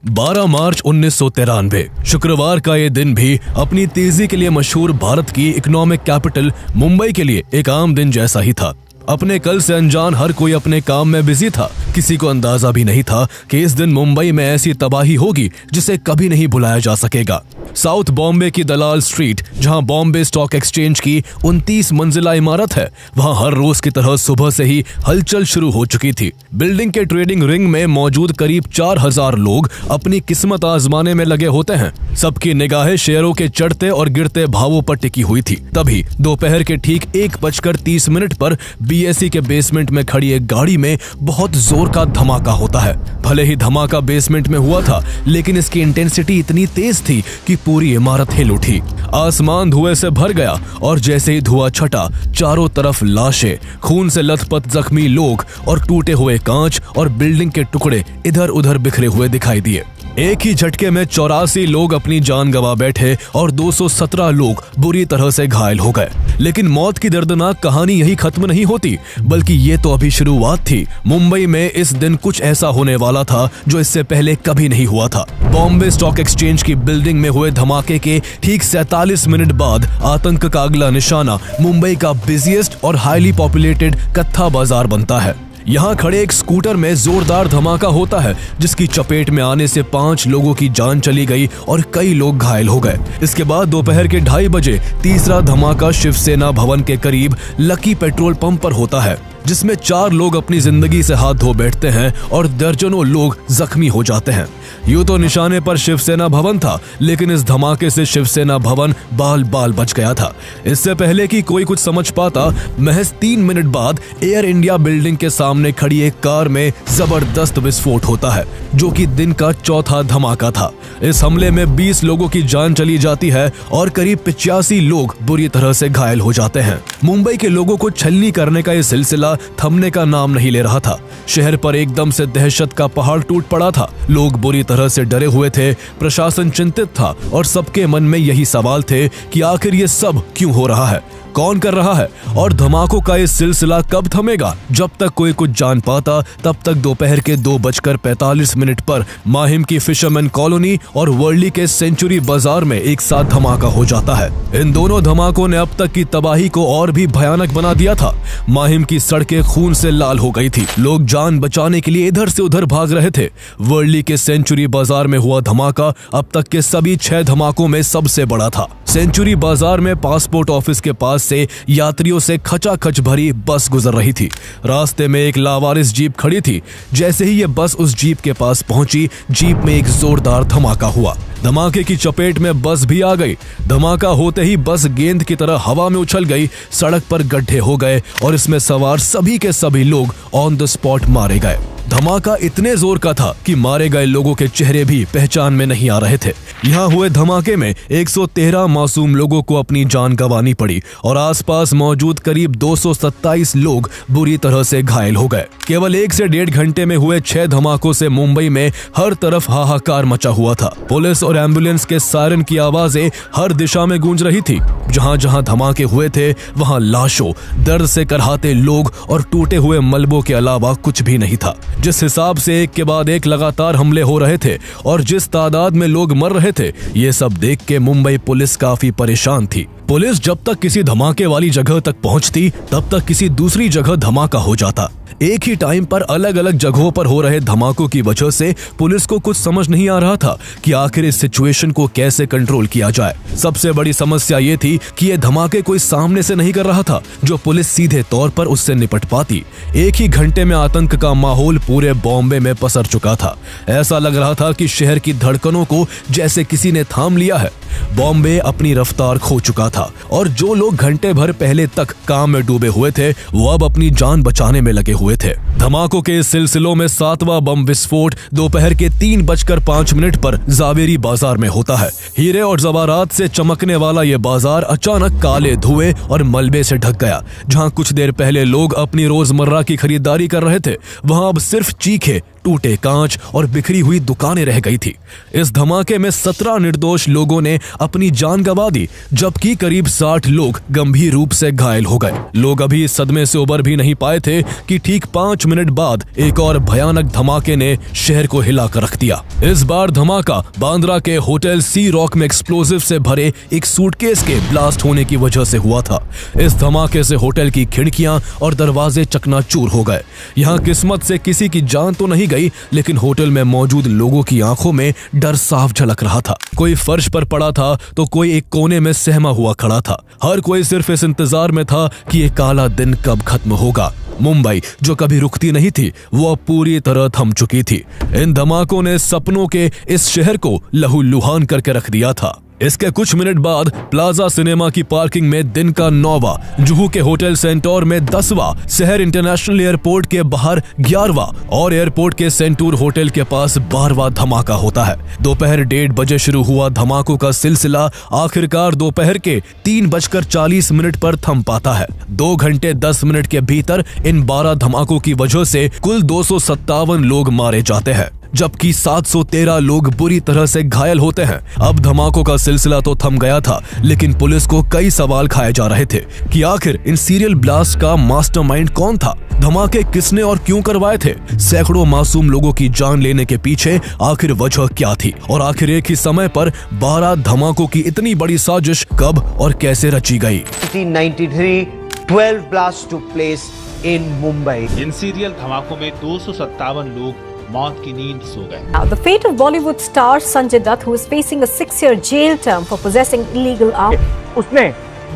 12 मार्च 1993 शुक्रवार का ये दिन भी अपनी तेजी के लिए मशहूर भारत की इकोनॉमिक कैपिटल मुंबई के लिए एक आम दिन जैसा ही था। अपने कल से अनजान हर कोई अपने काम में बिजी था। किसी को अंदाजा भी नहीं था कि इस दिन मुंबई में ऐसी तबाही होगी जिसे कभी नहीं भुलाया जा सकेगा। साउथ बॉम्बे की दलाल स्ट्रीट, जहां बॉम्बे स्टॉक एक्सचेंज की 29 मंजिला इमारत है, वहां हर रोज की तरह सुबह से ही हलचल शुरू हो चुकी थी। बिल्डिंग के ट्रेडिंग रिंग में मौजूद करीब 4000 लोग अपनी किस्मत आजमाने में लगे होते हैं। सबकी निगाहें शेयरों के चढ़ते और गिरते भावों पर टिकी हुई थी। तभी दोपहर के ठीक 1:30 पर बीएसई के बेसमेंट में खड़ी एक गाड़ी में बहुत जोर का धमाका होता है। भले ही धमाका बेसमेंट में हुआ था, लेकिन इसकी इंटेंसिटी इतनी तेज थी कि पूरी इमारत हिल उठी। आसमान धुएं से भर गया और जैसे ही धुआं छटा, चारों तरफ लाशें, खून से लथपथ जख्मी लोग और टूटे हुए कांच और बिल्डिंग के टुकड़े इधर उधर बिखरे हुए दिखाई दिए। एक ही झटके में 84 लोग अपनी जान गंवा बैठे और 217 लोग बुरी तरह से घायल हो गए। लेकिन मौत की दर्दनाक कहानी यही खत्म नहीं होती, बल्कि ये तो अभी शुरुआत थी। मुंबई में इस दिन कुछ ऐसा होने वाला था जो इससे पहले कभी नहीं हुआ था। बॉम्बे स्टॉक एक्सचेंज की बिल्डिंग में हुए धमाके के ठीक 47 मिनट बाद आतंक का अगला निशाना मुंबई का बिजिएस्ट और हाईली पॉपुलेटेड कत्था बाजार बनता है। यहाँ खड़े एक स्कूटर में जोरदार धमाका होता है, जिसकी चपेट में आने से 5 लोगों की जान चली गई और कई लोग घायल हो गए। इसके बाद दोपहर के 2:30 बजे तीसरा धमाका शिवसेना भवन के करीब लकी पेट्रोल पंप पर होता है, जिसमें 4 लोग अपनी जिंदगी से हाथ धो बैठते हैं और दर्जनों लोग जख्मी हो जाते हैं। यूं तो निशाने पर शिवसेना भवन था, लेकिन इस धमाके से शिवसेना भवन बाल बाल बच गया था। इससे पहले कि कोई कुछ समझ पाता, महज 3 मिनट बाद एयर इंडिया बिल्डिंग के सामने खड़ी एक कार में जबरदस्त विस्फोट होता है, जो कि दिन का चौथा धमाका था। इस हमले में 20 लोगों की जान चली जाती है और करीब 85 लोग बुरी तरह से घायल हो जाते हैं। मुंबई के लोगों को छलनी करने का यह सिलसिला थमने का नाम नहीं ले रहा था। शहर पर एकदम से दहशत का पहाड़ टूट पड़ा था। लोग बुरी तरह से डरे हुए थे, प्रशासन चिंतित था और सबके मन में यही सवाल थे कि आखिर ये सब क्यों हो रहा है, कौन कर रहा है और धमाकों का ये सिलसिला कब थमेगा। जब तक कोई कुछ जान पाता, तब तक दोपहर के 2:45 पर माहिम की फिशरमैन कॉलोनी और वर्ली के सेंचुरी बाजार में एक साथ धमाका हो जाता है। इन दोनों धमाकों ने अब तक की तबाही को और भी भयानक बना दिया था। माहिम की सड़कें खून से लाल हो गई थी। लोग जान बचाने के लिए इधर से उधर भाग रहे थे। वर्ली के सेंचुरी बाजार में हुआ धमाका अब तक के सभी 6 धमाकों में सबसे बड़ा था। सेंचुरी बाजार में पासपोर्ट ऑफिस के पास से यात्रियों से खचाखच भरी बस गुजर रही थी। रास्ते में एक लावारिस जीप खड़ी थी। जैसे ही ये बस उस जीप के पास पहुंची, जीप में एक जोरदार धमाका हुआ। धमाके की चपेट में बस भी आ गई। धमाका होते ही बस गेंद की तरह हवा में उछल गई, सड़क पर गड्ढे हो गए और इसमें सवार सभी के सभी लोग ऑन द स्पॉट मारे गए। धमाका इतने जोर का था कि मारे गए लोगों के चेहरे भी पहचान में नहीं आ रहे थे। यहाँ हुए धमाके में 113 मासूम लोगों को अपनी जान गंवानी पड़ी और आसपास मौजूद करीब 227 लोग बुरी तरह से घायल हो गए। केवल 1 से 1.5 घंटे में हुए 6 धमाकों से मुंबई में हर तरफ हाहाकार मचा हुआ था। पुलिस और एम्बुलेंस के सायरन की आवाजें हर दिशा में गूंज रही थी। जहाँ जहाँ धमाके हुए थे, वहाँ लाशों, दर्द से करहाते लोग और टूटे हुए मलबों के अलावा कुछ भी नहीं था। जिस हिसाब से एक के बाद एक लगातार हमले हो रहे थे और जिस तादाद में लोग मर रहे थे, ये सब देख के मुंबई पुलिस काफी परेशान थी। पुलिस जब तक किसी धमाके वाली जगह तक पहुंचती, तब तक किसी दूसरी जगह धमाका हो जाता। एक ही टाइम पर अलग अलग जगहों पर हो रहे धमाकों की वजह से पुलिस को कुछ समझ नहीं आ रहा था कि आखिर इस सिचुएशन को कैसे कंट्रोल किया जाए। सबसे बड़ी समस्या ये थी कि ये धमाके कोई सामने से नहीं कर रहा था, जो पुलिस सीधे तौर पर उससे निपट पाती। एक ही घंटे में आतंक का माहौल पूरे बॉम्बे में पसर चुका था। ऐसा लग रहा था कि शहर की धड़कनों को जैसे किसी ने थाम लिया है। बॉम्बे अपनी रफ्तार खो चुका था और जो लोग घंटे भर पहले तक काम में डूबे हुए थे, वो अब अपनी जान बचाने में लगे हुए थे। धमाकों के इस सिलसिलों में 7वां बम विस्फोट दोपहर के 3:05 पर जावेरी बाजार में होता है। हीरे और जवाहरात से चमकने वाला ये बाजार अचानक काले धुएं और मलबे से ढक गया। जहां कुछ देर पहले लोग अपनी रोजमर्रा की खरीदारी कर रहे थे, वहां अब सिर्फ चीखे, टूटे कांच और बिखरी हुई दुकानें रह गई थी। इस धमाके में 17 निर्दोष लोगों ने अपनी जान गंवा दी, जबकि करीब 60 लोग गंभीर रूप से घायल हो गए। लोग अभी इस सदमे से उबर भी नहीं पाए थे कि ठीक 5 मिनट बाद एक और भयानक धमाके ने शहर को हिला कर रख दिया। इस बार धमाका बांद्रा के होटल सी रॉक में एक्सप्लोजिव से भरे एक सूटकेस के ब्लास्ट होने की वजह से हुआ था। इस धमाके से होटल की खिड़कियां और दरवाजे चकनाचूर हो गए। यहाँ किस्मत से किसी की जान तो नहीं गई, लेकिन होटल में मौजूद लोगों की आंखों में डर साफ झलक रहा था। कोई फर्श पर पड़ा था तो कोई एक कोने में सहमा हुआ खड़ा था। हर कोई सिर्फ इस इंतजार में था कि ये काला दिन कब खत्म होगा। मुंबई जो कभी रुकती नहीं थी, वो अब पूरी तरह थम चुकी थी। इन धमाकों ने सपनों के इस शहर को लहूलुहान करके रख दिया था। इसके कुछ मिनट बाद प्लाजा सिनेमा की पार्किंग में दिन का 9वां, जुहू के होटल सेंटोर में 10वां, शहर इंटरनेशनल एयरपोर्ट के बाहर 11वां और एयरपोर्ट के सेंटूर होटल के पास 12वां धमाका होता है। दोपहर 1:30 बजे शुरू हुआ धमाकों का सिलसिला आखिरकार दोपहर के 3:40 पर थम पाता है। 2 घंटे 10 मिनट के भीतर इन 12 धमाकों की वजह से कुल 257 लोग मारे जाते हैं, जबकि 713 लोग बुरी तरह से घायल होते हैं। अब धमाकों का सिलसिला तो थम गया था, लेकिन पुलिस को कई सवाल खाए जा रहे थे कि आखिर इन सीरियल ब्लास्ट का मास्टरमाइंड कौन था, धमाके किसने और क्यों करवाए थे, सैकड़ों मासूम लोगों की जान लेने के पीछे आखिर वजह क्या थी, और आखिर एक ही समय पर 12 धमाकों की इतनी बड़ी साजिश कब और कैसे रची गई। 1993 12 blasts took place in Mumbai. इन सीरियल धमाकों में 257 लोग मौत की नींद सो गए। Now, the fate of Bollywood star Sanjay Dutt, who is facing a 6-year jail term for possessing illegal arms. उसने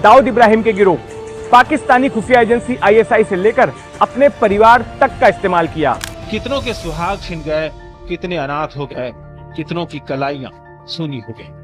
दाऊद इब्राहिम के गिरोह, पाकिस्तानी खुफिया एजेंसी ISI से लेकर अपने परिवार तक का इस्तेमाल किया। कितनों के सुहाग छिन गए, कितने अनाथ हो गए, कितनों की कलाइयां सूनी हो गई।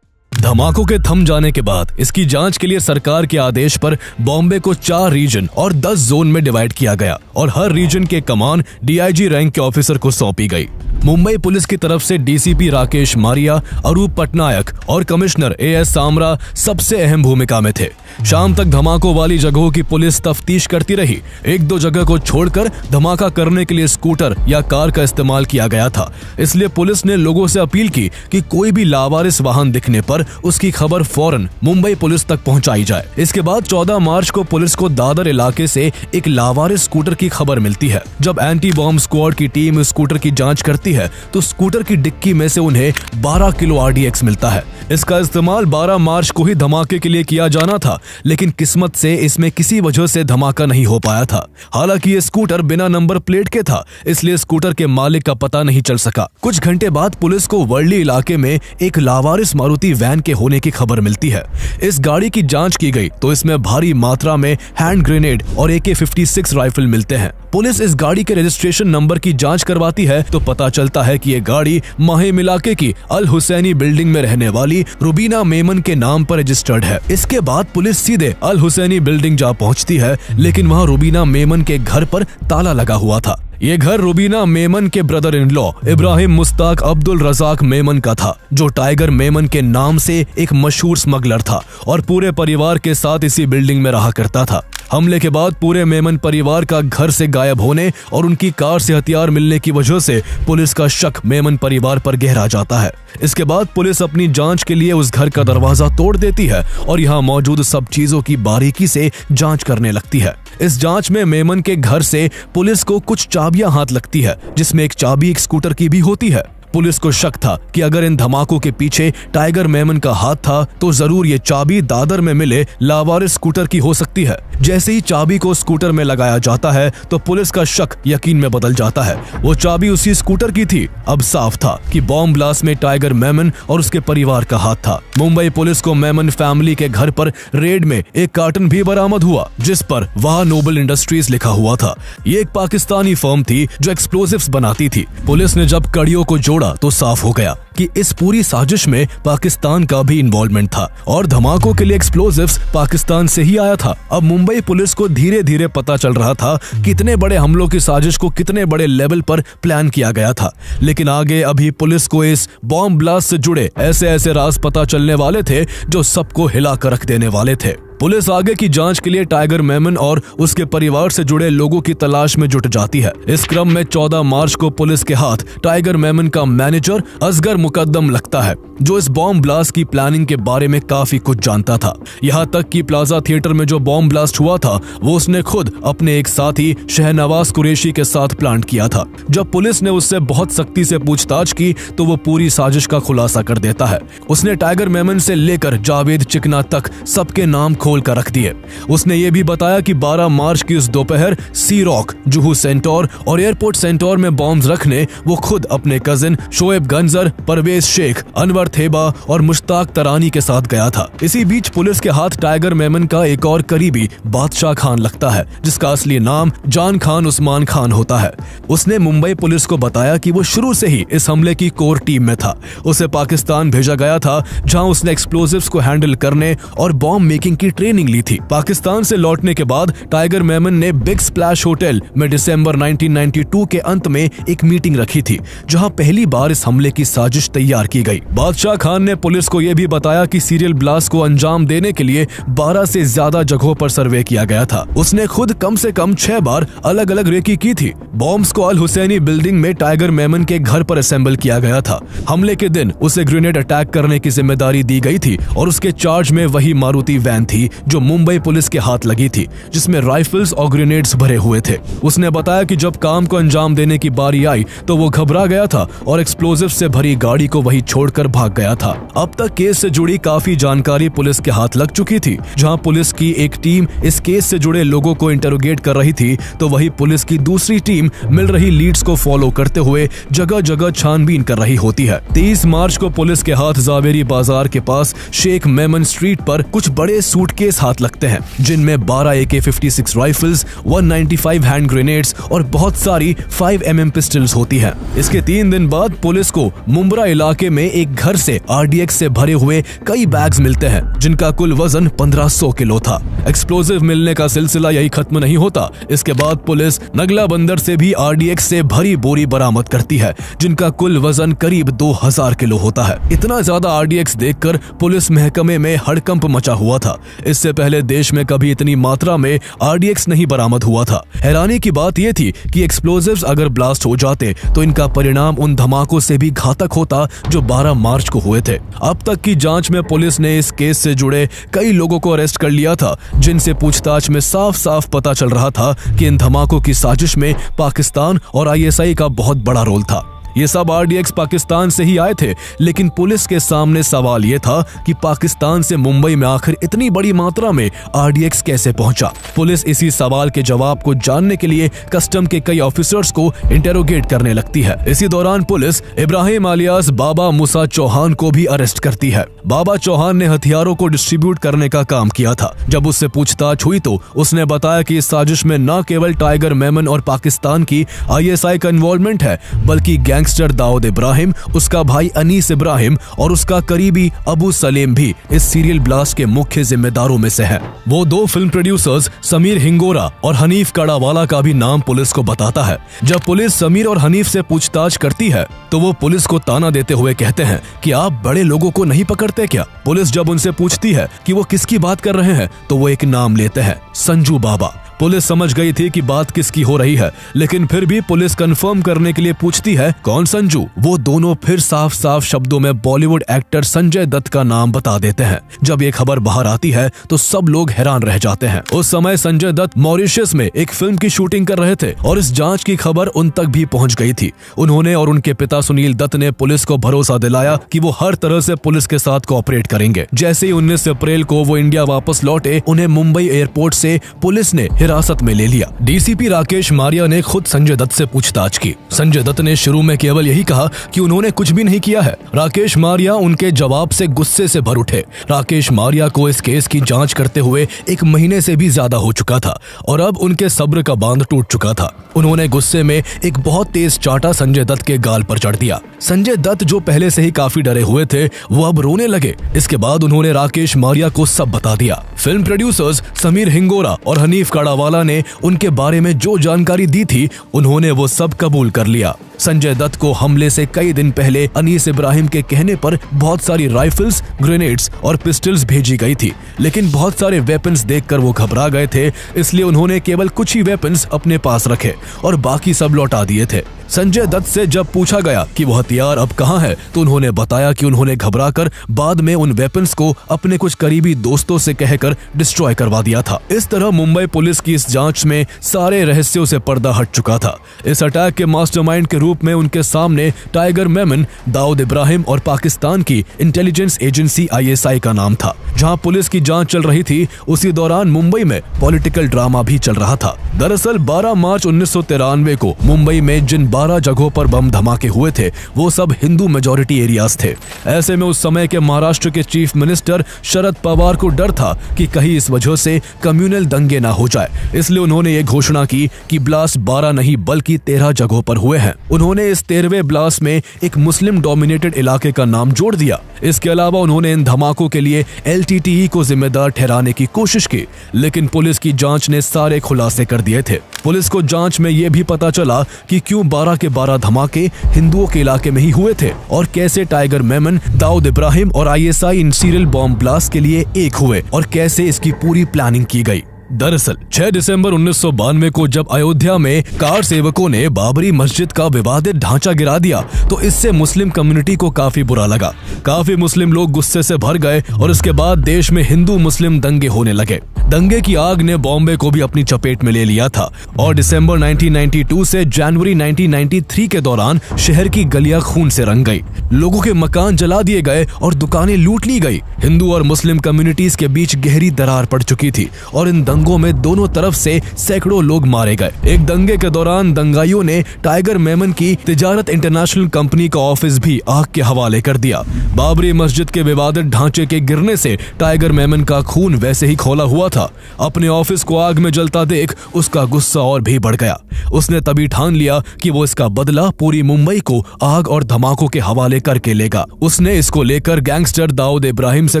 धमाकों के थम जाने के बाद इसकी जांच के लिए सरकार के आदेश पर बॉम्बे को 4 रीजन और 10 जोन में डिवाइड किया गया और हर रीजन के कमान DIG रैंक के ऑफिसर को सौंपी गई। मुंबई पुलिस की तरफ से DCP राकेश मारिया, अरूप पटनायक और कमिश्नर AS सामरा सबसे अहम भूमिका में थे। शाम तक धमाकों वाली जगहों की पुलिस तफ्तीश करती रही। 1-2 जगह को छोड़कर धमाका करने के लिए स्कूटर या कार का इस्तेमाल किया गया था। इसलिए पुलिस ने लोगों से अपील की कि कोई भी लावारिस वाहन दिखने पर उसकी खबर फौरन मुंबई पुलिस तक पहुंचाई जाए। इसके बाद 14 मार्च को पुलिस को दादर इलाके से एक लावारिस स्कूटर की खबर मिलती है। जब एंटी बॉम्ब स्क्वाड की टीम स्कूटर की जांच करती है तो स्कूटर की डिक्की में से उन्हें 12 किलो RDX मिलता है। इसका इस्तेमाल 12 मार्च को ही धमाके के लिए किया जाना था, लेकिन किस्मत से इसमें किसी वजह से धमाका नहीं हो पाया था। हालांकि ये स्कूटर बिना नंबर प्लेट के था, इसलिए स्कूटर के मालिक का पता नहीं चल सका। कुछ घंटे बाद पुलिस को वर्ली इलाके में एक लावारिस मारुति वैन के होने की खबर मिलती है। इस गाड़ी की जांच की गई तो इसमें भारी मात्रा में हैंड ग्रेनेड और AK-56 राइफल मिलते हैं। पुलिस इस गाड़ी के रजिस्ट्रेशन नंबर की जांच करवाती है तो पता चलता है कि ये गाड़ी माहिम इलाके की अल हुसैनी बिल्डिंग में रहने वाली रुबीना मेमन के नाम पर रजिस्टर्ड है। इसके बाद पुलिस सीधे अल हुसैनी बिल्डिंग जा पहुंचती है, लेकिन वहां रुबीना मेमन के घर पर ताला लगा हुआ था। ये घर रुबीना मेमन के brother in law Ibrahim Mushtaq Abdul Razak Memon का था, जो टाइगर मेमन के नाम से एक मशहूर स्मगलर था और पूरे परिवार के साथ इसी बिल्डिंग में रहा करता था। हमले के बाद पूरे मेमन परिवार का घर से गायब होने और उनकी कार से हथियार मिलने की वजह से पुलिस का शक मेमन परिवार पर गहरा जाता है। इसके बाद पुलिस अपनी जांच के लिए उस घर का दरवाजा तोड़ देती है और यहाँ मौजूद सब चीजों की बारीकी से जांच करने लगती है। इस जांच में मेमन के घर से पुलिस को कुछ चाबियां हाथ लगती है, जिसमें एक चाबी एक स्कूटर की भी होती है। पुलिस को शक था कि अगर इन धमाकों के पीछे टाइगर मेमन का हाथ था तो जरूर ये चाबी दादर में मिले लावारिस स्कूटर की हो सकती है। जैसे ही चाबी को स्कूटर में लगाया जाता है तो पुलिस का शक यकीन में बदल जाता है। वो चाबी उसी स्कूटर की थी। अब साफ था कि बॉम्ब ब्लास्ट में टाइगर मेमन और उसके परिवार का हाथ था। मुंबई पुलिस को मेमन फैमिली के घर पर रेड में एक कार्टन भी बरामद हुआ, जिस पर वाह नोबल इंडस्ट्रीज लिखा हुआ था। ये एक पाकिस्तानी फर्म थी जो एक्सप्लोजिव्स बनाती थी। पुलिस ने जब कड़ियों को जोड़ा तो साफ हो गया कि इस पूरी साजिश में पाकिस्तान का भी इन्वॉल्वमेंट था और धमाकों के लिए एक्सप्लोजिव्स पाकिस्तान से ही आया था। अब मुंबई पुलिस को धीरे धीरे पता चल रहा था कि इतने बड़े हमलों की साजिश को कितने बड़े लेवल पर प्लान किया गया था। लेकिन आगे अभी पुलिस को इस बॉम्ब ब्लास्ट से जुड़े ऐसे राज पता चलने वाले थे जो सबको हिला कर रख देने वाले थे। पुलिस आगे की जांच के लिए टाइगर मेमन और उसके परिवार से जुड़े लोगों की तलाश में जुट जाती है। इस क्रम में 14 मार्च को पुलिस के हाथ टाइगर मेमन का मैनेजर असगर मुकद्दम लगता है, जो इस बॉम्ब ब्लास्ट की प्लानिंग के बारे में काफी कुछ जानता था। यहाँ तक कि प्लाजा थिएटर में जो बॉम्ब ब्लास्ट हुआ था वो उसने खुद अपने एक साथी शहनवाज कुरैशी के साथ प्लान किया था। जब पुलिस ने उससे बहुत सख्ती से पूछताछ की तो वो पूरी साजिश का खुलासा कर देता है। उसने टाइगर मेमन से लेकर जावेद चिकना तक सबके नाम खोल कर रख दिए। उसने ये भी बताया कि 12 मार्च की उस दोपहर सी रॉक, जुहू सेंटोर और एयरपोर्ट सेंटोर में बॉम्ब्स रखने वो खुद अपने कजिन शोएब गंजर, परवेज शेख, अनवर थेबा और मुश्ताक तरानी के साथ गया था। इसी बीच पुलिस के हाथ टाइगर मेमन का एक और करीबी बादशाह खान लगता है, जिसका असली नाम जान खान उस्मान खान होता है। उसने मुंबई पुलिस को बताया कि वो शुरू से ही इस हमले की कोर टीम में था। उसे पाकिस्तान भेजा गया था, जहां उसने एक्सप्लोजिव्स को हैंडल करने और बॉम्ब मेकिंग की ट्रेनिंग ली थी। पाकिस्तान से लौटने के बाद टाइगर मेमन ने बिग स्प्लैश होटल में दिसंबर 1992 के अंत में एक मीटिंग रखी थी, जहां पहली बार इस हमले की साजिश तैयार की गई। बादशाह खान ने पुलिस को यह भी बताया कि सीरियल ब्लास्ट को अंजाम देने के लिए 12 से ज्यादा जगहों पर सर्वे किया गया था। उसने खुद कम से कम 6 बार अलग अलग रेकी की थी। बॉम्ब्स को अल हुसैनी बिल्डिंग में टाइगर मेमन के घर पर असेंबल किया गया था। हमले के दिन उसे ग्रेनेड अटैक करने की जिम्मेदारी दी गई थी और उसके चार्ज में वही मारुति वैन थी जो मुंबई पुलिस के हाथ लगी थी, जिसमें राइफल्स और ग्रेनेड्स भरे हुए थे। उसने बताया कि जब काम को अंजाम देने की बारी आई तो वो घबरा गया था और एक्सप्लोजिव से भरी गाड़ी को वही छोड़कर भाग गया था। अब तक केस से जुड़ी काफी जानकारी पुलिस के हाथ लग चुकी थी। जहां पुलिस की एक टीम इस केस से जुड़े लोगों को इंटरोगेट कर रही थी, तो वही पुलिस की दूसरी टीम मिल रही लीड्स को फॉलो करते हुए जगह जगह छानबीन कर रही होती है। 30 मार्च को पुलिस के हाथ जावेरी बाजार के पास शेख मेमन स्ट्रीट पर कुछ बड़े सूटकेस हाथ लगते हैं, जिनमें 12 AK-56 राइफल्स, 195 हैंड ग्रेनेड्स और बहुत सारी 5mm पिस्टल्स होती हैं। इसके 3 दिन बाद पुलिस को मुंब्रा इलाके में एक घर से RDX से भरे हुए कई बैग्स मिलते हैं, जिनका कुल वजन 1500 किलो था। एक्सप्लोजिव मिलने का सिलसिला यही खत्म नहीं होता। इसके बाद पुलिस नगला बंदर से भी RDX से भरी बोरी बरामद करती है, जिनका कुल वजन करीब 2000 किलो होता है। इतना ज्यादा RDX देखकर पुलिस महकमे में हड़कंप मचा हुआ था। इससे पहले देश में कभी इतनी मात्रा में RDX नहीं बरामद हुआ था। हैरानी की बात यह थी कि एक्सप्लोजिव्स अगर ब्लास्ट हो जाते तो इनका परिणाम उन धमाकों से भी घातक होता जो 12 मार्च को हुए थे। अब तक की जांच में पुलिस ने इस केस से जुड़े कई लोगों को अरेस्ट कर लिया था, जिनसे पूछताछ में साफ साफ पता चल रहा था कि इन धमाकों की साजिश में पाकिस्तान और ISI का बहुत बड़ा रोल था। ये सब RDX पाकिस्तान से ही आए थे, लेकिन पुलिस के सामने सवाल ये था कि पाकिस्तान से मुंबई में आखिर इतनी बड़ी मात्रा में RDX कैसे पहुंचा। पुलिस इसी सवाल के जवाब को जानने के लिए कस्टम के कई ऑफिसर्स को इंटेरोगेट करने लगती है। इसी दौरान पुलिस इब्राहिम अलियास बाबा मूसा चौहान को भी अरेस्ट करती है। बाबा चौहान ने हथियारों को डिस्ट्रीब्यूट करने का काम किया था। जब उससे पूछताछ हुई तो उसने बताया कि इस साजिश में न केवल टाइगर मेमन और पाकिस्तान की ISI का इन्वॉल्वमेंट है, बल्कि गैंगस्टर दाऊद इब्राहिम, उसका भाई अनीस इब्राहिम और उसका करीबी अबू सलेम भी इस सीरियल ब्लास्ट के मुख्य जिम्मेदारों में से हैं। वो 2 फिल्म प्रोड्यूसर्स समीर हिंगोरा और हनीफ कड़ावाला का भी नाम पुलिस को बताता है। जब पुलिस समीर और हनीफ से पूछताछ करती है तो वो पुलिस को ताना देते हुए कहते हैं कि आप बड़े लोगों को नहीं पकड़ते क्या। पुलिस जब उनसे पूछती है कि वो किसकी बात कर रहे हैं तो वो एक नाम लेते हैं, संजू बाबा। पुलिस समझ गई थी कि बात किसकी हो रही है, लेकिन फिर भी पुलिस कंफर्म करने के लिए पूछती है, कौन संजू। वो दोनों फिर साफ साफ शब्दों में बॉलीवुड एक्टर संजय दत्त का नाम बता देते हैं। जब ये खबर बाहर आती है तो सब लोग हैरान रह जाते हैं। उस समय संजय दत्त मॉरिशस में एक फिल्म की शूटिंग कर रहे थे और इस जांच की खबर उन तक भी पहुंच गई थी। उन्होंने और उनके पिता सुनील दत्त ने पुलिस को भरोसा दिलाया कि वो हर तरह से पुलिस के साथ कोऑपरेट करेंगे। जैसे ही 19 अप्रैल को वो इंडिया वापस लौटे, उन्हें मुंबई एयरपोर्ट से पुलिस ने हिरासत में ले लिया। डीसीपी राकेश मारिया ने खुद संजय दत्त से पूछताछ की। संजय दत्त ने शुरू में केवल यही कहा कि उन्होंने कुछ भी नहीं किया है। राकेश मारिया उनके जवाब से गुस्से से भर उठे। राकेश मारिया को इस केस की जांच करते हुए 1 महीने से भी ज्यादा हो चुका था और अब उनके सब्र का बांध टूट चुका था। उन्होंने गुस्से में एक बहुत तेज चाटा संजय दत्त के गाल पर चढ़ दिया। संजय दत्त जो पहले से ही काफी डरे हुए थे, वो अब रोने लगे। इसके बाद उन्होंने राकेश मारिया को सब बता दिया। फिल्म प्रोड्यूसर्स समीर हिंगोरा और हनीफ कड़ावाला ने उनके बारे में जो जानकारी दी थी, उन्होंने वो सब कबूल कर लिया। संजय दत्त को हमले से कई दिन पहले अनीस इब्राहिम के कहने पर बहुत सारी राइफल्स, ग्रेनेड्स और पिस्टल्स भेजी गई थी, लेकिन बहुत सारे वेपन्स देखकर वो घबरा गए थे, इसलिए उन्होंने केवल कुछ ही वेपन्स अपने पास रखे और बाकी सब लौटा दिए थे। संजय दत्त से जब पूछा गया कि वो हथियार अब कहाँ है, तो उन्होंने बताया कि उन्होंने घबराकर बाद में उन वेपन्स को अपने कुछ करीबी दोस्तों से कहकर डिस्ट्रॉय करवा दिया था। इस तरह मुंबई पुलिस की इस जांच में सारे रहस्यों से पर्दा हट चुका था। इस अटैक के मास्टरमाइंड के रूप में उनके सामने टाइगर मेमन, दाऊद इब्राहिम और पाकिस्तान की इंटेलिजेंस एजेंसी ISI का नाम था। जहां पुलिस की जांच चल रही थी, उसी दौरान मुंबई में पॉलिटिकल ड्रामा भी चल रहा था। दरअसल 12 मार्च 1993 को मुंबई में जिन 12 जगहों पर बम धमाके हुए थे, वो सब हिंदू मेजॉरिटी एरियाज थे। ऐसे में उस समय के महाराष्ट्र के चीफ मिनिस्टर शरद पवार को डर था कि कहीं इस वजह से कम्युनल दंगे ना हो जाए, इसलिए उन्होंने ये घोषणा की कि ब्लास्ट 12 नहीं बल्कि 13 जगहों पर हुए हैं। उन्होंने इस 13वें ब्लास्ट में एक मुस्लिम डोमिनेटेड इलाके का नाम जोड़ दिया। इसके अलावा उन्होंने इन धमाकों के लिए LTTE को जिम्मेदार ठहराने की कोशिश की, लेकिन पुलिस की जांच ने सारे खुलासे कर दिए थे। पुलिस को जांच में यह भी पता चला कि क्यों 12 के 12 धमाके हिंदुओं के इलाके में ही हुए थे और कैसे टाइगर मेमन, दाऊद इब्राहिम और ISI in serial bomb blast के लिए एक हुए और कैसे इसकी पूरी प्लानिंग की गई। दरअसल 6 दिसंबर 1992 को जब अयोध्या में कार सेवकों ने बाबरी मस्जिद का विवादित ढांचा गिरा दिया, तो इससे मुस्लिम कम्युनिटी को काफी बुरा लगा। काफी मुस्लिम लोग गुस्से से भर गए और इसके बाद देश में हिंदू मुस्लिम दंगे होने लगे। दंगे की आग ने बॉम्बे को भी अपनी चपेट में ले लिया था और दिसंबर 1992 से जनवरी 1993 के दौरान शहर की गलियां खून से रंग गई। लोगों के मकान जला दिए गए और दुकानें लूट ली गई। हिंदू और मुस्लिम कम्युनिटीज के बीच गहरी दरार पड़ चुकी थी और इन दंगों में दोनों तरफ से सैकड़ों लोग मारे गए। एक दंगे के दौरान दंगाइयों ने टाइगर मेमन की तिजारत इंटरनेशनल कंपनी का ऑफिस भी आग के हवाले कर दिया। बाबरी मस्जिद के विवादित ढांचे के गिरने से टाइगर मेमन का खून वैसे ही खौला हुआ था। अपने ऑफिस को आग में जलता देख उसका गुस्सा और भी बढ़ गया। उसने तभी ठान लिया कि वो इसका बदला पूरी मुंबई को आग और धमाकों के हवाले करके लेगा। उसने इसको लेकर गैंगस्टर दाऊद इब्राहिम से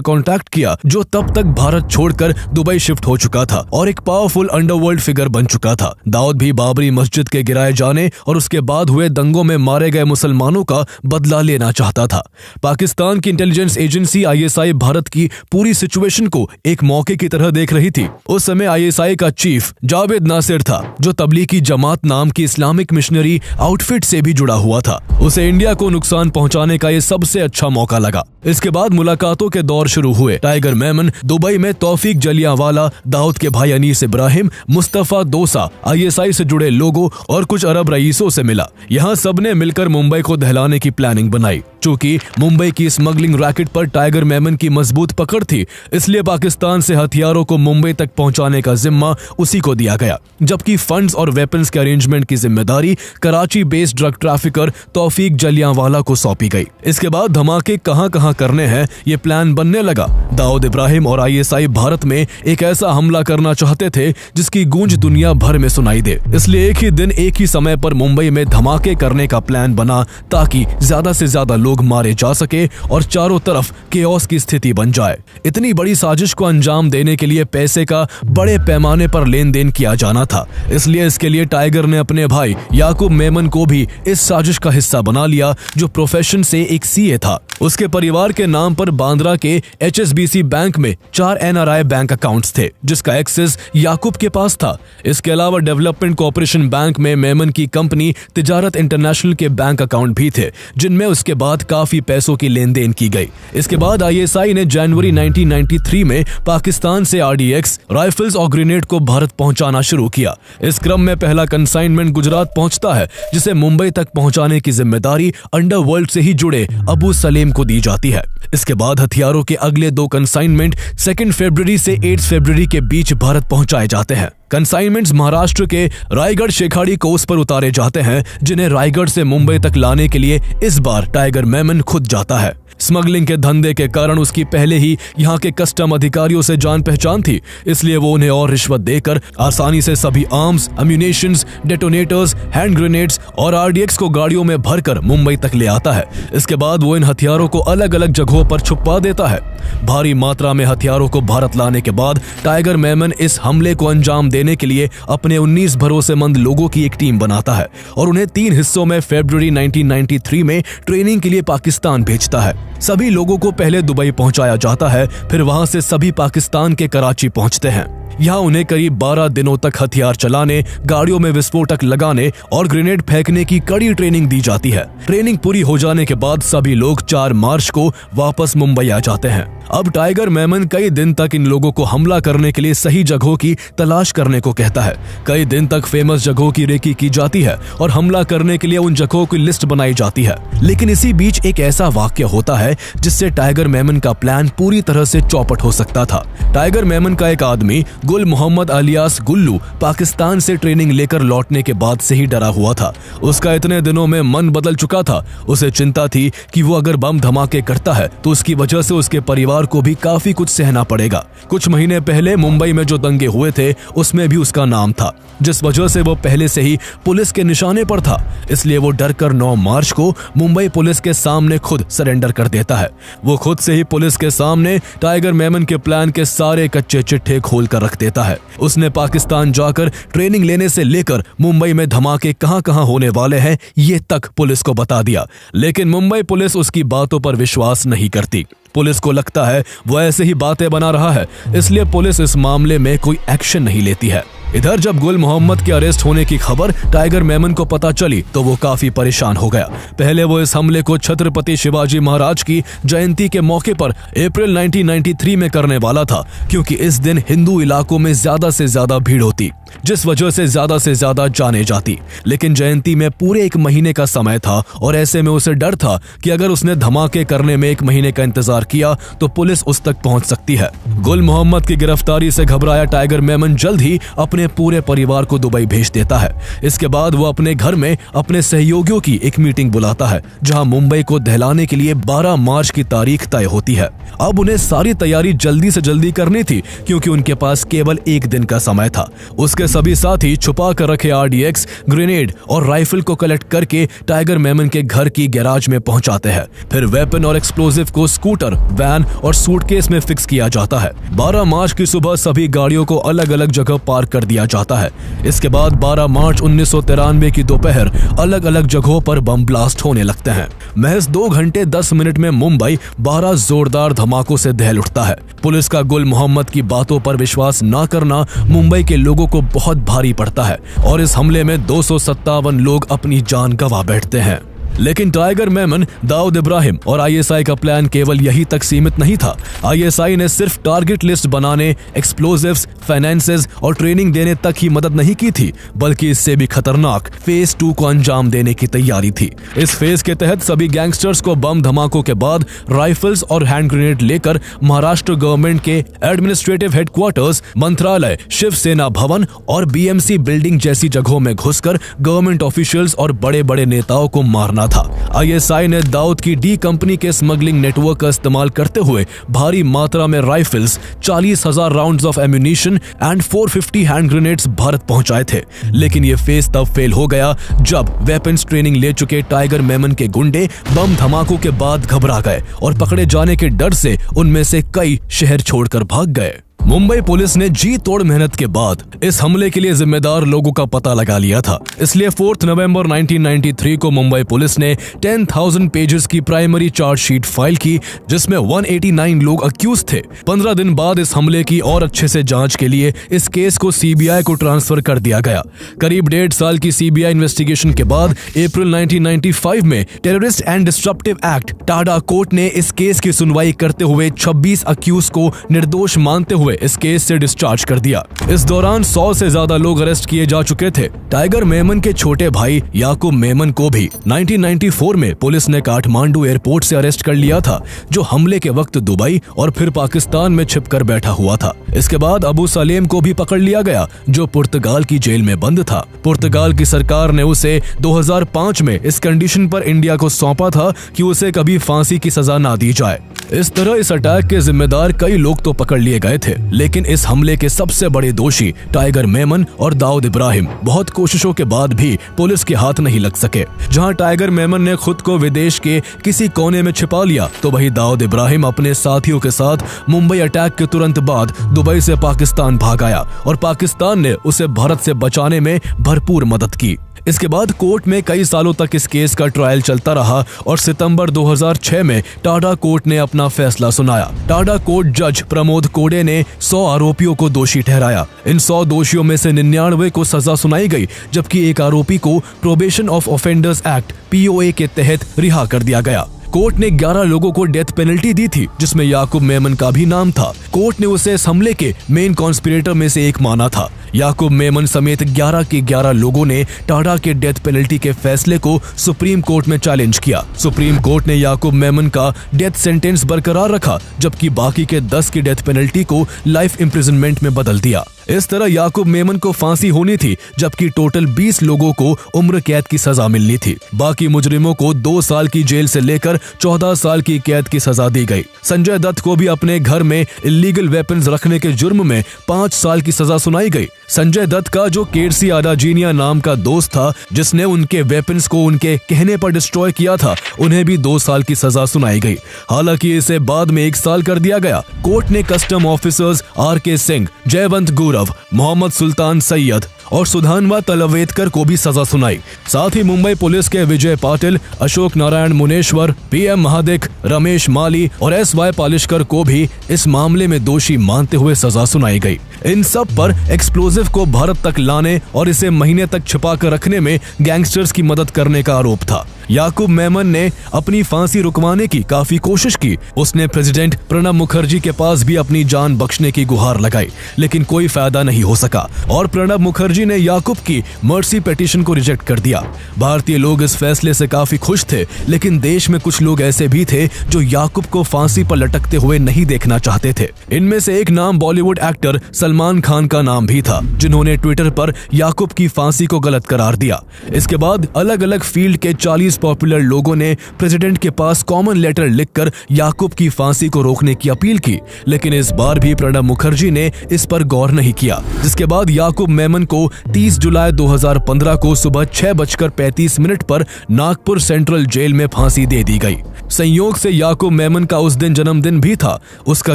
कांटेक्ट किया, जो तब तक भारत छोड़कर दुबई शिफ्ट हो चुका था और एक पावरफुल अंडरवर्ल्ड फिगर बन चुका था। दाऊद भी बाबरी मस्जिद के गिराए जाने और उसके बाद हुए दंगों में मारे गए मुसलमानों का बदला लेना चाहता था। पाकिस्तान की इंटेलिजेंस एजेंसी ISI भारत की पूरी सिचुएशन को एक मौके की तरह देख रही थी। उस समय ISI का चीफ जावेद नासिर था, जो तबलीगी जमात नाम की इस्लामिक मिशनरी आउटफिट से भी जुड़ा हुआ था। उसे इंडिया को नुकसान पहुंचाने का ये सबसे अच्छा मौका लगा। इसके बाद मुलाकातों के दौर शुरू हुए। टाइगर मेमन दुबई में तौफीक जलियांवाला, दाऊद के भाई अनीस इब्राहिम, मुस्तफा दोसा, ISI से जुड़े लोगों और कुछ अरब रईसों से मिला। यहाँ सबने मिलकर मुंबई को दहलाने की प्लानिंग बनाई। चूंकि मुंबई की स्मगलिंग रैकेट पर टाइगर मेमन की मजबूत पकड़ थी, इसलिए पाकिस्तान से हथियारों को मुंबई तक पहुंचाने का जिम्मा उसी को दिया गया, जबकि फंड्स और वेपन्स के अरेंजमेंट की जिम्मेदारी कराची बेस्ड ड्रग ट्रैफिकर तौफीक जलियांवाला को सौंपी गई। इसके बाद धमाके कहां करने हैं ये प्लान बनने लगा। दाऊद इब्राहिम और ISI भारत में एक ऐसा हमला करना चाहते थे जिसकी गूंज दुनिया भर में सुनाई दे, इसलिए एक ही दिन एक ही समय पर मुंबई में धमाके करने का प्लान बना, ताकि ज्यादा से ज्यादा लोग मारे जा सके और चारों तरफ केओस की स्थिति बन जाए। इतनी बड़ी साजिश को अंजाम देने के लिए पैसे का बड़े पैमाने पर लेन देन किया जाना था, इसलिए इसके लिए टाइगर ने अपने भाई याकूब मेमन को भी इस साजिश का हिस्सा बना लिया, जो प्रोफेशन से एक CA था। उसके परिवार के नाम पर बांद्रा के HSBC बैंक में 4 NRI बैंक अकाउंट्स थे, जिसका एक्सेस याकूब के पास था। इसके अलावा डेवलपमेंट कोऑपरेशन बैंक में मेमन की कंपनी तिजारत इंटरनेशनल के बैंक अकाउंट भी थे, जिनमें उसके बाद काफी पैसों की लेन देन की गई। इसके बाद ISI ने जनवरी 1993 में पाकिस्तान से RDX, राइफल्स और ग्रेनेड को भारत पहुंचाना शुरू किया। इस क्रम में पहला कंसाइनमेंट गुजरात पहुंचता है, जिसे मुंबई तक पहुंचाने की जिम्मेदारी अंडरवर्ल्ड से ही जुड़े अबू सलेम को दी जाती है। इसके बाद हथियारों के अगले 2 कंसाइनमेंट 2 फरवरी से 8 फरवरी के बीच भारत पहुंचाए जाते हैं। कंसाइनमेंट्स महाराष्ट्र के रायगढ़ शेखाड़ी कोस्ट पर उतारे जाते हैं, जिन्हें रायगढ़ से मुंबई तक लाने के लिए इस बार टाइगर मेमन खुद जाता है। स्मगलिंग के धंधे के कारण उसकी पहले ही यहाँ के कस्टम अधिकारियों से जान पहचान थी, इसलिए वो उन्हें और रिश्वत देकर आसानी से सभी आर्म्स, अम्यूनेशंस, डेटोनेटर्स, हैंड ग्रेनेड्स और आरडीएक्स को गाड़ियों में भरकर मुंबई तक ले आता है। इसके बाद वो इन हथियारों को अलग अलग जगहों पर छुपा देता है। भारी मात्रा में हथियारों को भारत लाने के बाद टाइगर मेमन इस हमले को अंजाम देने के लिए अपने 19 भरोसेमंद लोगों की एक टीम बनाता है और उन्हें 3 हिस्सों में फरवरी 1993 में ट्रेनिंग के लिए पाकिस्तान भेजता है। सभी लोगों को पहले दुबई पहुंचाया जाता है, फिर वहां से सभी पाकिस्तान के कराची पहुंचते हैं। यहाँ उन्हें करीब 12 दिनों तक हथियार चलाने, गाड़ियों में विस्फोटक लगाने और ग्रेनेड फेंकने की कड़ी ट्रेनिंग दी जाती है। ट्रेनिंग पूरी हो जाने के बाद सभी लोग 4 मार्च को वापस मुंबई आ जाते हैं। अब टाइगर मेमन कई दिन तक इन लोगों को हमला करने के लिए सही जगहों की तलाश करने को कहता है। कई दिन तक फेमस जगहों की रेकी की जाती है और हमला करने के लिए उन जगहों की लिस्ट बनाई जाती है। लेकिन इसी बीच एक ऐसा वाक्य होता है जिससे टाइगर मेमन का प्लान पूरी तरह से चौपट हो सकता था। टाइगर मेमन का एक आदमी गुल मोहम्मद अलियास गुल्लू पाकिस्तान से ट्रेनिंग लेकर लौटने के बाद से ही डरा हुआ था। उसका इतने दिनों में मन बदल चुका था। उसे चिंता थी कि वो अगर बम धमाके करता है तो उसकी वजह से उसके परिवार को भी काफी कुछ सहना पड़ेगा। कुछ महीने पहले मुंबई में जो दंगे हुए थे उसमें भी उसका नाम था, जिस वजह से वो पहले से ही पुलिस के निशाने पर था। इसलिए वो डरकर 9 मार्च को मुंबई पुलिस के सामने खुद सरेंडर कर देता है। वो खुद से ही पुलिस के सामने टाइगर मेमन के प्लान के सारे कच्चे चिट्ठे खोल कर रख देता है। उसने पाकिस्तान जाकर ट्रेनिंग लेने से लेकर मुंबई में धमाके कहां-कहां होने वाले हैं ये तक पुलिस को बता दिया। लेकिन मुंबई पुलिस उसकी बातों पर विश्वास नहीं करती। पुलिस को लगता है वो ऐसे ही बातें बना रहा है, इसलिए पुलिस इस मामले में कोई एक्शन नहीं लेती है। इधर जब गुल मोहम्मद के अरेस्ट होने की खबर टाइगर मेमन को पता चली तो वो काफी परेशान हो गया। पहले वो इस हमले को छत्रपति शिवाजी महाराज की जयंती के मौके पर अप्रैल 1993 में करने वाला था, क्योंकि इस दिन हिंदू इलाकों में ज्यादा से ज्यादा भीड़ होती, जिस वजह से ज्यादा जाने जाती। लेकिन जयंती में पूरे 1 महीने का समय था और ऐसे में उसे डर था कि अगर उसने धमाके करने में 1 महीने का इंतजार किया तो पुलिस उस तक पहुंच सकती है। गुल मोहम्मद की गिरफ्तारी से घबराया टाइगर मेमन जल्द ही अपने पूरे परिवार को दुबई भेज देता है। इसके बाद वो अपने घर में अपने सहयोगियों की एक मीटिंग बुलाता है, जहां मुंबई को दहलाने के लिए 12 मार्च की तारीख तय होती है। अब उन्हें सारी तैयारी जल्दी से जल्दी करनी थी, क्योंकि उनके पास केवल 1 दिन का समय था। उसके सभी साथी छुपा कर रखे आरडीएक्स, ग्रेनेड और राइफल को कलेक्ट करके टाइगर मेमन के घर की गैराज में पहुंचाते हैं। फिर वेपन और एक्सप्लोजिव को स्कूटर, वैन और सूटकेस में फिक्स किया जाता है। 12 मार्च की सुबह सभी गाड़ियों को अलग अलग जगह पार्क कर दिया जाता है। इसके बाद 12 मार्च 1993 की दोपहर अलग अलग जगहों पर बम ब्लास्ट होने लगते हैं। महज 2 घंटे 10 मिनट में मुंबई 12 जोरदार धमाकों से दहल उठता है। पुलिस का गुल मोहम्मद की बातों पर विश्वास न करना मुंबई के लोगों को बहुत भारी पड़ता है और इस हमले में 257 लोग अपनी जान गंवा बैठते हैं। लेकिन टाइगर मेमन, दाऊद इब्राहिम और आईएसआई का प्लान केवल यही तक सीमित नहीं था। आईएसआई ने सिर्फ टारगेट लिस्ट बनाने, एक्सप्लोजिव्स, फाइनेंसेस और ट्रेनिंग देने तक ही मदद नहीं की थी, बल्कि इससे भी खतरनाक फेज 2 को अंजाम देने की तैयारी थी। इस फेज के तहत सभी गैंगस्टर्स को बम धमाकों के बाद राइफल्स और हैंड ग्रेनेड लेकर महाराष्ट्र गवर्नमेंट के एडमिनिस्ट्रेटिव हेडक्वार्टर्स, मंत्रालय, शिवसेना भवन और बीएमसी बिल्डिंग जैसी जगहों में घुसकर गवर्नमेंट ऑफिशियल्स और बड़े बड़े नेताओं को मारना था। आईएसआई ने दाऊद की डी कंपनी के स्मगलिंग नेटवर्क का इस्तेमाल करते हुए भारी मात्रा में rifles, 40,000 rounds of ammunition and 450 hand grenades Bharat पहुंचाए थे। लेकिन ये फेज तब फेल हो गया जब वेपन्स ट्रेनिंग ले चुके टाइगर मेमन के गुंडे बम धमाकों के बाद घबरा गए और पकड़े जाने के डर से उनमें से कई शहर छोड़कर भाग गए। मुंबई पुलिस ने जी तोड़ मेहनत के बाद इस हमले के लिए जिम्मेदार लोगों का पता लगा लिया था। इसलिए 4 नवंबर 1993 को मुंबई पुलिस ने 10,000 पेजेस की प्राइमरी चार्जशीट फाइल की, जिसमें 189 लोग अक्यूज थे। 15 दिन बाद इस हमले की और अच्छे से जांच के लिए इस केस को सीबीआई को ट्रांसफर कर दिया गया। करीब 1.5 साल की सीबीआई इन्वेस्टिगेशन के बाद अप्रैल 1995 में terrorist and disruptive act TADA court ने इस केस की सुनवाई करते हुए 26 अक्यूज को निर्दोष मानते हुए हुए इस केस से डिस्चार्ज कर दिया। इस दौरान 100 से ज्यादा लोग अरेस्ट किए जा चुके थे। टाइगर मेमन के छोटे भाई याकूब मेमन को भी 1994 में पुलिस ने काठमांडू एयरपोर्ट से अरेस्ट कर लिया था, जो हमले के वक्त दुबई और फिर पाकिस्तान में छिपकर बैठा हुआ था। इसके बाद अबू सलेम को भी पकड़ लिया गया, जो पुर्तगाल की जेल में बंद था। पुर्तगाल की सरकार ने उसे 2005 में इस कंडीशन पर इंडिया को सौंपा था कि उसे कभी फांसी की सजा ना दी जाए। इस तरह इस अटैक के जिम्मेदार कई लोग तो पकड़ लिए गए थे, लेकिन इस हमले के सबसे बड़े दोषी टाइगर मेमन और दाऊद इब्राहिम बहुत कोशिशों के बाद भी पुलिस के हाथ नहीं लग सके। जहां टाइगर मेमन ने खुद को विदेश के किसी कोने में छिपा लिया, तो वहीं दाऊद इब्राहिम अपने साथियों के साथ मुंबई अटैक के तुरंत बाद दुबई से पाकिस्तान भाग आया और पाकिस्तान ने उसे भारत से बचाने में भरपूर मदद की। इसके बाद कोर्ट में कई सालों तक इस केस का ट्रायल चलता रहा और सितंबर 2006 में टाडा कोर्ट ने अपना फैसला सुनाया। टाडा कोर्ट जज प्रमोद कोडे ने 100 आरोपियों को दोषी ठहराया। इन 100 दोषियों में से 99 को सजा सुनाई गई, जबकि एक आरोपी को probation of offenders act POA के तहत रिहा कर दिया गया। कोर्ट ने 11 लोगों को डेथ पेनल्टी दी थी, जिसमें याकूब मेमन का भी नाम था। कोर्ट ने उसे इस हमले के मेन कॉन्स्पिरेटर में से एक माना था। याकूब मेमन समेत 11 के 11 लोगों ने टाडा के डेथ पेनल्टी के फैसले को सुप्रीम कोर्ट में चैलेंज किया। सुप्रीम कोर्ट ने याकूब मेमन का डेथ सेंटेंस बरकरार रखा, जबकि बाकी के 10 की डेथ पेनल्टी को लाइफ इम्प्रिजनमेंट में बदल दिया। इस तरह याकूब मेमन को फांसी होनी थी, जबकि टोटल 20 लोगों को उम्र कैद की सजा मिलनी थी। बाकी मुजरिमों को 2 साल की जेल से लेकर 14 साल की कैद की सजा दी गई। संजय दत्त को भी अपने घर में इलीगल वेपन्स रखने के जुर्म में 5 साल की सजा सुनाई गई। संजय दत्त का जो केरसी आदाजीनिया नाम का दोस्त था, जिसने उनके वेपन्स को उनके कहने पर डिस्ट्रॉय किया था, उन्हें भी 2 साल की सजा सुनाई गई। हालांकि इसे बाद में 1 साल कर दिया गया। कोर्ट ने कस्टम ऑफिसर्स RK सिंह, जयवंत गौरव, मोहम्मद सुल्तान सैयद और सुधानवा तलवेदकर को भी सजा सुनाई। साथ ही मुंबई पुलिस के विजय पाटिल, अशोक नारायण मुनेश्वर, PM महादिक, रमेश माली और SY पालिशकर को भी इस मामले में दोषी मानते हुए सजा सुनाई गई। इन सब पर एक्सप्लोजिव को भारत तक लाने और इसे महीने तक छिपा कर रखने में गैंगस्टर्स की मदद करने का आरोप था। याकूब मेमन ने अपनी फांसी रुकवाने की काफी कोशिश की। उसने प्रेसिडेंट प्रणब मुखर्जी के पास भी अपनी जान बख्शने की गुहार लगाई, लेकिन कोई फायदा नहीं हो सका और प्रणब मुखर्जी ने याकूब की मर्सी पिटीशन को रिजेक्ट कर दिया। भारतीय लोग इस फैसले से काफी खुश थे, लेकिन देश में कुछ लोग ऐसे भी थे जो याकूब को फांसी पर लटकते हुए नहीं देखना चाहते थे। इनमें से एक नाम बॉलीवुड एक्टर सलमान खान का नाम भी था, जिन्होंने ट्विटर पर याकूब की फांसी को गलत करार दिया। इसके बाद अलग अलग फील्ड के 40 पॉपुलर लोगों ने प्रेसिडेंट के पास कॉमन लेटर लिखकर याकूब की फांसी को रोकने की अपील की, लेकिन इस बार भी प्रणब मुखर्जी ने इस पर गौर नहीं किया, जिसके बाद याकूब मेमन को 30 जुलाई 2015 को सुबह 6:35 पर नागपुर सेंट्रल जेल में फांसी दे दी गई। संयोग से याकूब मेमन का उस दिन जन्मदिन भी था। उसका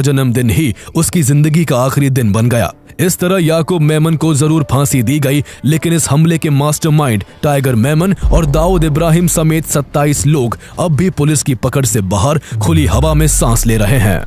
जन्मदिन ही उसकी जिंदगी का आखिरी दिन बन गया। इस तरह याकूब मेमन को जरूर फांसी दी गई, लेकिन इस हमले के मास्टरमाइंड टाइगर मेमन और दाऊद इब्राहिम समेत 27 लोग अब भी पुलिस की पकड़ से बाहर खुली हवा में सांस ले रहे हैं।